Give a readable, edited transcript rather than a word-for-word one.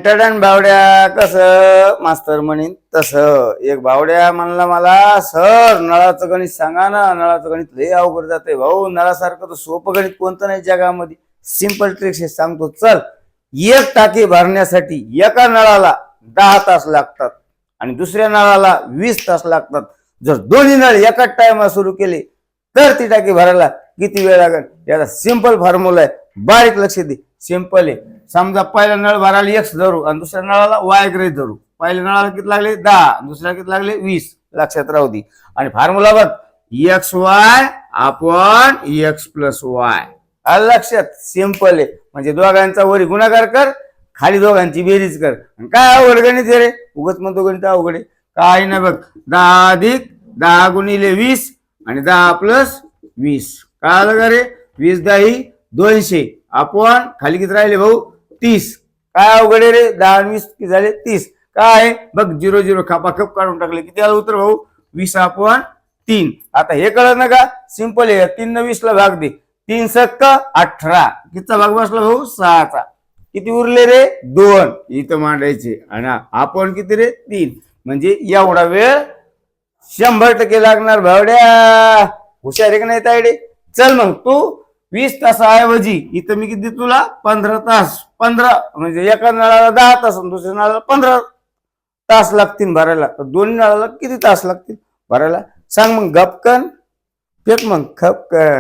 टडन बावड्या कसं मास्तर म्हणीन तसं एक बावड्या म्हणला मला सर नळाचं गणित सांगा ना. नळाचं गणित लय अवघड जाते भाऊ. नळासारखं तर सोपं गणित कोणतं नाही जगामध्ये. सिंपल ट्रिक्स सांगतो चल. एक टाकी भरण्यासाठी एका नळाला 10 तास लागतात आणि दुसऱ्या नळाला 20 तास लागतात. जर दोन्ही नळ एकाच टाइमला सुरू केले तर ती टाकी भरायला किती वेळ लागेल. याचा सिंपल फॉर्म्युला आहे, बारीक लक्ष दे. सिंपल आहे. समजा पहिल्या नळ भरायला एक्स धरू आणि दुसऱ्या नळाला वाय ग्रेड धरू. पहिल्या नळाला किती लागले 10, दुसऱ्याला किती लागले 20. लक्षात राहू दे. आणि फॉर्म्युला बघ x Y upon x plus y. लक्षात सिंपल आहे. म्हणजे दोघांचा वरी गुणाकार कर, खाली दोघांची बेरीज कर. काय अवघड गणित आहे रे. उगच म्हणतो गणित अवघड आहे काय नाही. बघ 10 अधिक 10 गुणिले 20 आणि 10 प्लस 20. काय आलं का रे. 20 10 200 अपॉन खाली किती राहिले भाऊ 30. काय अवघड आहे रे. 10 20 किती झाले 30. काय आहे बघ 0 0 खापाखप काढून टाकले. किती आलं उत्तर भाऊ 20 अपॉन 3. आता हे कळलं ना का. सिंपल आहे. 3 ने 20 ला भाग दे. 3 सक्क 18. कितीचा भाग बसला भाऊ 6चा. किती उरले रे 2 इथं मांडायचे आणि आपण किती रे 3. म्हणजे एवढा वेळ 100% लागणार भावड्या. हुशार आहे का नाही तायडे. चल मग तू 20 तासाऐवजी इथं मी किती तुला 15 तास. 15 म्हणजे एका नळाला 10 तास आणि दुसऱ्या नळाला 15 तास लागतील भरायला. तर दोन्ही नळाला किती तास लागतील भरायला सांग मग. गपकन फेक मग खपकन.